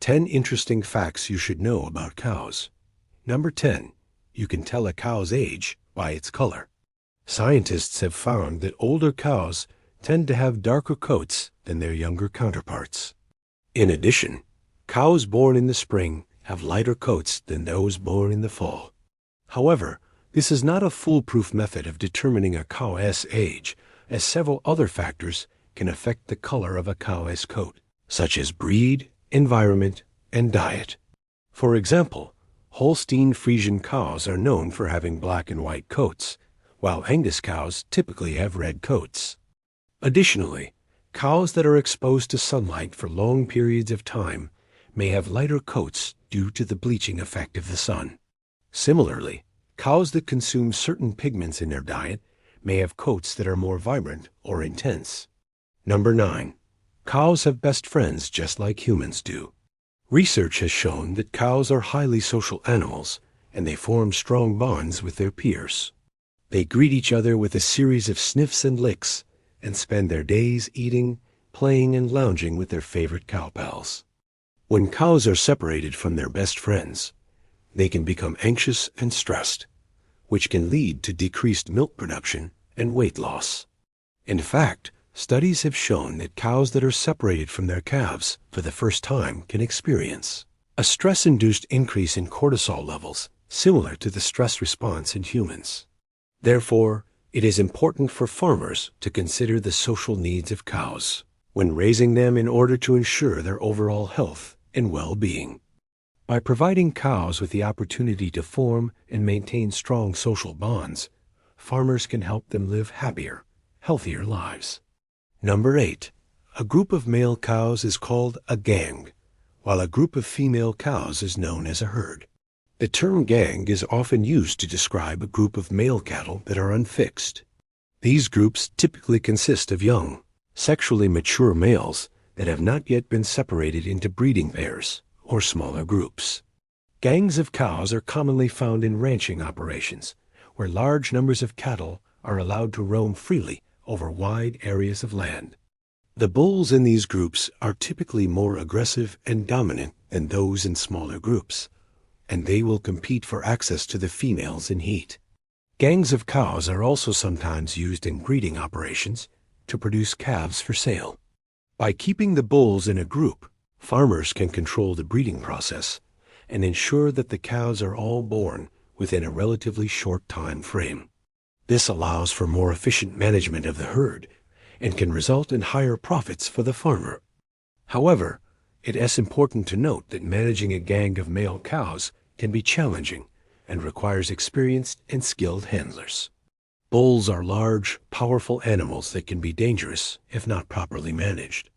10 interesting facts you should know about cows. Number 10. You can tell a cow's age by its color. Scientists have found that older cows tend to have darker coats than their younger counterparts. In addition, cows born in the spring have lighter coats than those born in the fall. However, this is not a foolproof method of determining a cow's age, as several other factors can affect the color of a cow's coat, such as breed, environment, and diet. For example, Holstein Friesian cows are known for having black and white coats, while Angus cows typically have red coats. Additionally, cows that are exposed to sunlight for long periods of time may have lighter coats due to the bleaching effect of the sun. Similarly, cows that consume certain pigments in their diet may have coats that are more vibrant or intense. Number 9. Cows have best friends just like humans do. Research has shown that cows are highly social animals, and they form strong bonds with their peers. They greet each other with a series of sniffs and licks, and spend their days eating, playing, and lounging with their favorite cow pals. When cows are separated from their best friends, they can become anxious and stressed, which can lead to decreased milk production and weight loss. In fact, studies have shown that cows that are separated from their calves for the first time can experience a stress-induced increase in cortisol levels similar to the stress response in humans. Therefore, it is important for farmers to consider the social needs of cows when raising them in order to ensure their overall health and well-being. By providing cows with the opportunity to form and maintain strong social bonds, farmers can help them live happier, healthier lives. Number 8. A group of male cows is called a gang, while a group of female cows is known as a herd. The term gang is often used to describe a group of male cattle that are unfixed. These groups typically consist of young, sexually mature males that have not yet been separated into breeding pairs or smaller groups. Gangs of cows are commonly found in ranching operations, where large numbers of cattle are allowed to roam freely over wide areas of land. The bulls in these groups are typically more aggressive and dominant than those in smaller groups, and they will compete for access to the females in heat. Gangs of cows are also sometimes used in breeding operations to produce calves for sale. By keeping the bulls in a group, farmers can control the breeding process and ensure that the cows are all born within a relatively short time frame. This allows for more efficient management of the herd and can result in higher profits for the farmer. However, it is important to note that managing a gang of male cows can be challenging and requires experienced and skilled handlers. Bulls are large, powerful animals that can be dangerous if not properly managed.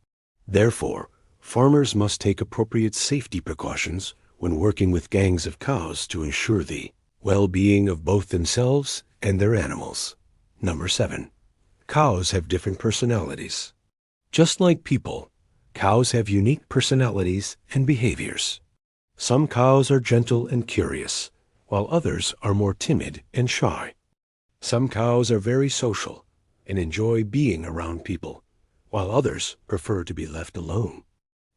Therefore, farmers must take appropriate safety precautions when working with gangs of cows to ensure the well-being of both themselves and their animals. Number 7. Cows have different personalities. Just like people, cows have unique personalities and behaviors. Some cows are gentle and curious, while others are more timid and shy. Some cows are very social and enjoy being around people, while others prefer to be left alone.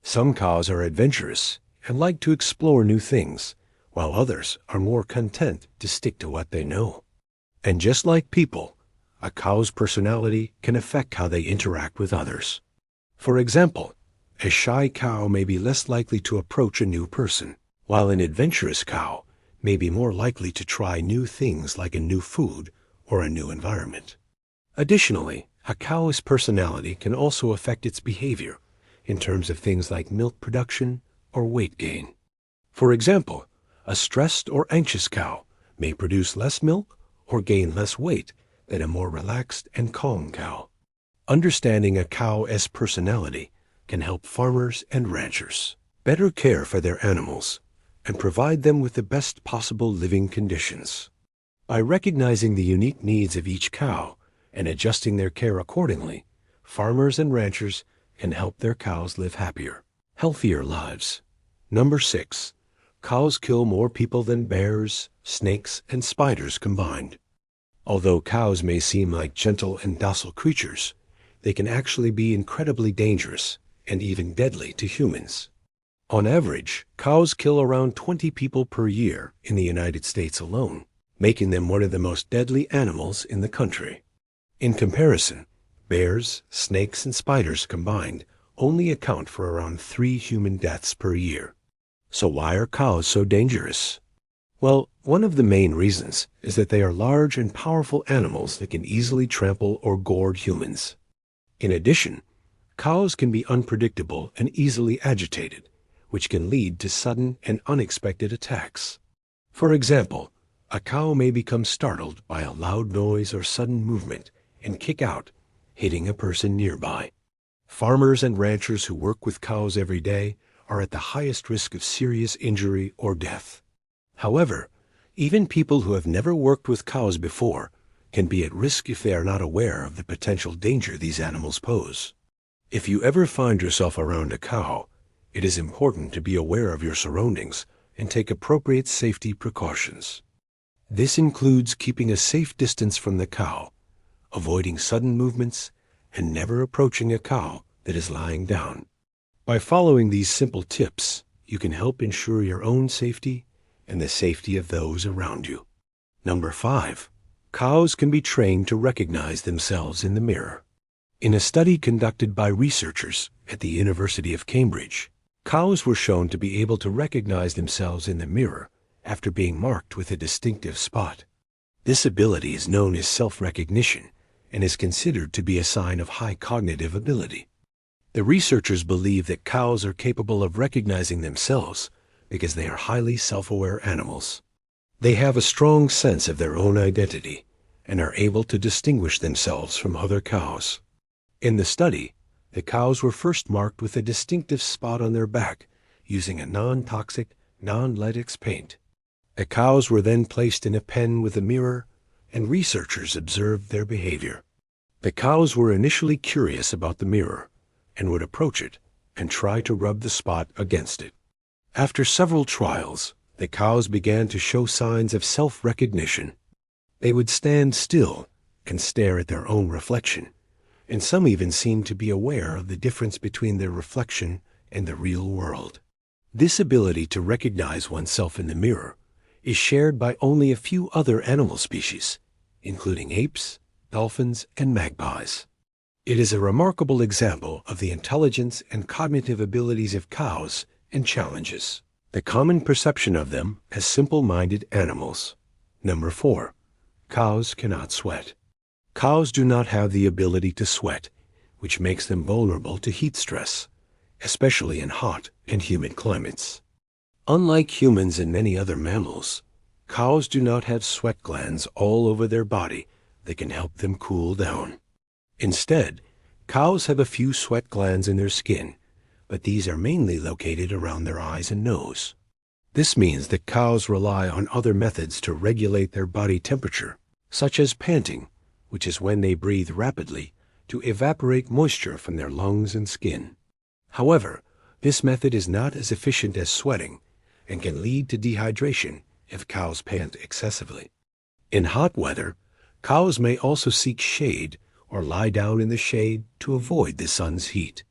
Some cows are adventurous and like to explore new things, while others are more content to stick to what they know. And just like people, a cow's personality can affect how they interact with others. For example, a shy cow may be less likely to approach a new person, while an adventurous cow may be more likely to try new things like a new food or a new environment. Additionally, a cow's personality can also affect its behavior in terms of things like milk production or weight gain. For example, a stressed or anxious cow may produce less milk or gain less weight than a more relaxed and calm cow. Understanding a cow's personality can help farmers and ranchers better care for their animals and provide them with the best possible living conditions. By recognizing the unique needs of each cow and adjusting their care accordingly, farmers and ranchers can help their cows live happier, healthier lives. Number 6. Cows kill more people than bears, snakes, and spiders combined. Although cows may seem like gentle and docile creatures, they can actually be incredibly dangerous and even deadly to humans. On average, cows kill around 20 people per year in the United States alone, making them one of the most deadly animals in the country. In comparison, bears, snakes, and spiders combined only account for around 3 human deaths per year. So why are cows so dangerous? Well, one of the main reasons is that they are large and powerful animals that can easily trample or gored humans. In addition, cows can be unpredictable and easily agitated, which can lead to sudden and unexpected attacks. For example, a cow may become startled by a loud noise or sudden movement and kick out, hitting a person nearby. Farmers and ranchers who work with cows every day are at the highest risk of serious injury or death. However, even people who have never worked with cows before can be at risk if they are not aware of the potential danger these animals pose. If you ever find yourself around a cow, it is important to be aware of your surroundings and take appropriate safety precautions. This includes keeping a safe distance from the cow, avoiding sudden movements, and never approaching a cow that is lying down. By following these simple tips, you can help ensure your own safety and the safety of those around you. Number 5. Cows can be trained to recognize themselves in the mirror. In a study conducted by researchers at the University of Cambridge, cows were shown to be able to recognize themselves in the mirror after being marked with a distinctive spot. This ability is known as self-recognition and is considered to be a sign of high cognitive ability. The researchers believe that cows are capable of recognizing themselves because they are highly self-aware animals. They have a strong sense of their own identity and are able to distinguish themselves from other cows. In the study, the cows were first marked with a distinctive spot on their back using a non-toxic, non-latex paint. The cows were then placed in a pen with a mirror, and researchers observed their behavior. The cows were initially curious about the mirror and would approach it and try to rub the spot against it. After several trials, the cows began to show signs of self-recognition. They would stand still and stare at their own reflection, and some even seemed to be aware of the difference between their reflection and the real world. This ability to recognize oneself in the mirror is shared by only a few other animal species, including apes, dolphins, and magpies. It is a remarkable example of the intelligence and cognitive abilities of cows and challenges the common perception of them as simple-minded animals. Number 4. Cows cannot sweat. Cows do not have the ability to sweat, which makes them vulnerable to heat stress, especially in hot and humid climates. Unlike humans and many other mammals, cows do not have sweat glands all over their body that can help them cool down. Instead, cows have a few sweat glands in their skin, but these are mainly located around their eyes and nose. This means that cows rely on other methods to regulate their body temperature, such as panting, which is when they breathe rapidly to evaporate moisture from their lungs and skin. However, this method is not as efficient as sweating and can lead to dehydration if cows pant excessively. In hot weather, cows may also seek shade or lie down in the shade to avoid the sun's heat.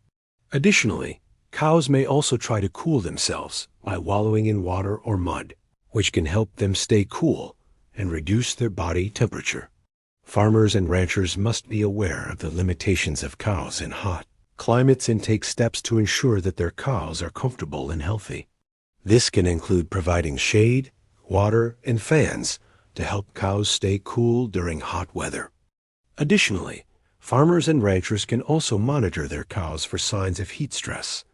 Additionally, cows may also try to cool themselves by wallowing in water or mud, which can help them stay cool and reduce their body temperature. Farmers and ranchers must be aware of the limitations of cows in hot climates and take steps to ensure that their cows are comfortable and healthy. This can include providing shade, water, and fans to help cows stay cool during hot weather. Additionally, farmers and ranchers can also monitor their cows for signs of heat stress,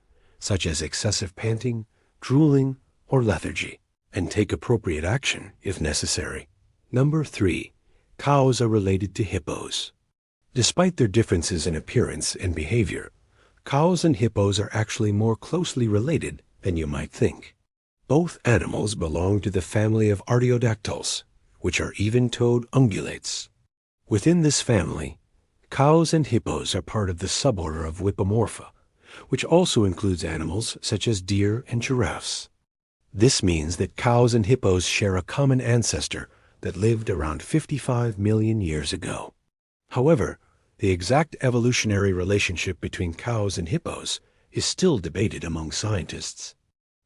such as excessive panting, drooling, or lethargy, and take appropriate action if necessary. Number 3. Cows are related to hippos. Despite their differences in appearance and behavior, cows and hippos are actually more closely related than you might think. Both animals belong to the family of artiodactyls, which are even-toed ungulates. Within this family, cows and hippos are part of the suborder of Whippomorpha, which also includes animals such as deer and giraffes. This means that cows and hippos share a common ancestor that lived around 55 million years ago. However, the exact evolutionary relationship between cows and hippos is still debated among scientists.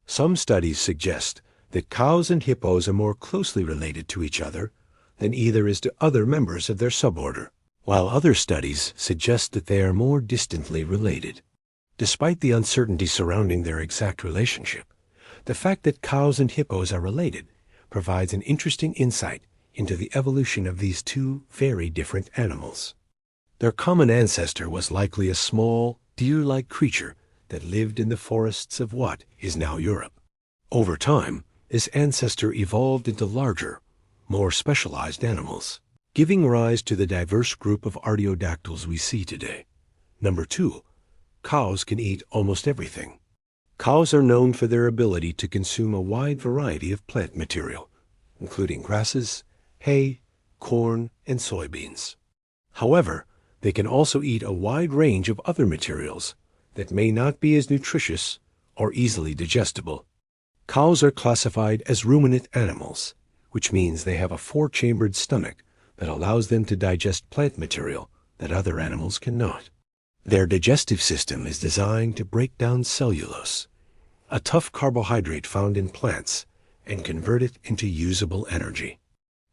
Some studies suggest that cows and hippos are more closely related to each other than either is to other members of their suborder, while other studies suggest that they are more distantly related. Despite the uncertainty surrounding their exact relationship, the fact that cows and hippos are related provides an interesting insight into the evolution of these two very different animals. Their common ancestor was likely a small, deer-like creature that lived in the forests of what is now Europe. Over time, this ancestor evolved into larger, more specialized animals, giving rise to the diverse group of artiodactyls we see today. Number 2. Cows can eat almost everything. Cows are known for their ability to consume a wide variety of plant material, including grasses, hay, corn, and soybeans. However, they can also eat a wide range of other materials that may not be as nutritious or easily digestible. Cows are classified as ruminant animals, which means they have a four-chambered stomach that allows them to digest plant material that other animals cannot. Their digestive system is designed to break down cellulose, a tough carbohydrate found in plants, and convert it into usable energy.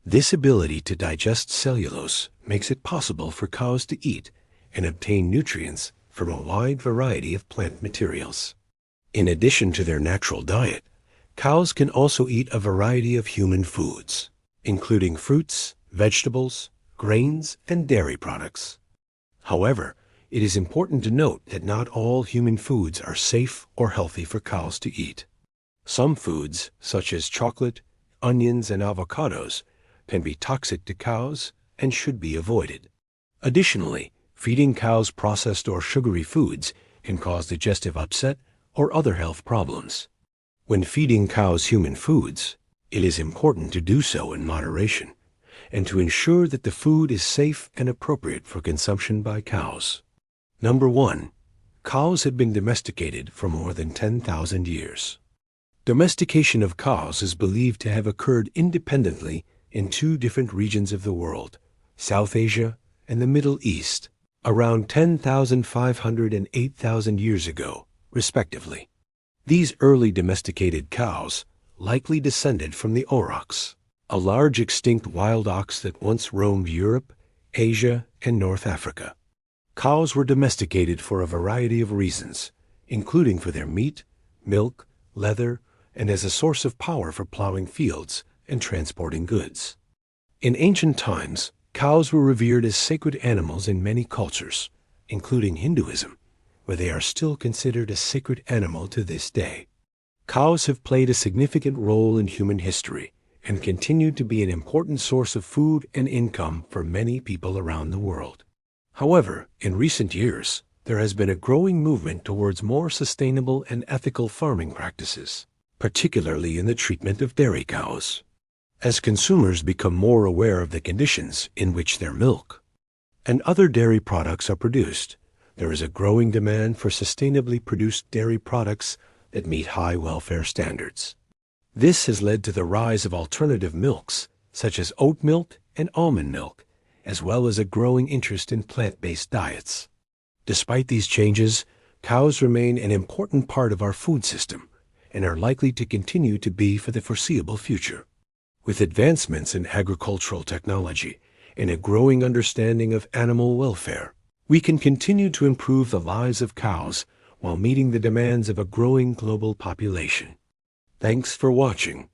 This ability to digest cellulose makes it possible for cows to eat and obtain nutrients from a wide variety of plant materials. In addition to their natural diet, cows can also eat a variety of human foods, including fruits, vegetables, grains, and dairy products. However, it is important to note that not all human foods are safe or healthy for cows to eat. Some foods, such as chocolate, onions, and avocados, can be toxic to cows and should be avoided. Additionally, feeding cows processed or sugary foods can cause digestive upset or other health problems. When feeding cows human foods, it is important to do so in moderation and to ensure that the food is safe and appropriate for consumption by cows. Number 1. Cows have been domesticated for more than 10,000 years. Domestication of cows is believed to have occurred independently in two different regions of the world, South Asia and the Middle East, around 10,500 and 8,000 years ago, respectively. These early domesticated cows likely descended from the aurochs, a large extinct wild ox that once roamed Europe, Asia, and North Africa. Cows were domesticated for a variety of reasons, including for their meat, milk, leather, and as a source of power for plowing fields and transporting goods. In ancient times, cows were revered as sacred animals in many cultures, including Hinduism, where they are still considered a sacred animal to this day. Cows have played a significant role in human history and continue to be an important source of food and income for many people around the world. However, in recent years, there has been a growing movement towards more sustainable and ethical farming practices, particularly in the treatment of dairy cows. As consumers become more aware of the conditions in which their milk and other dairy products are produced, there is a growing demand for sustainably produced dairy products that meet high welfare standards. This has led to the rise of alternative milks, such as oat milk and almond milk, as well as a growing interest in plant-based diets. Despite these changes, cows remain an important part of our food system and are likely to continue to be for the foreseeable future. With advancements in agricultural technology and a growing understanding of animal welfare, we can continue to improve the lives of cows while meeting the demands of a growing global population. Thanks for watching.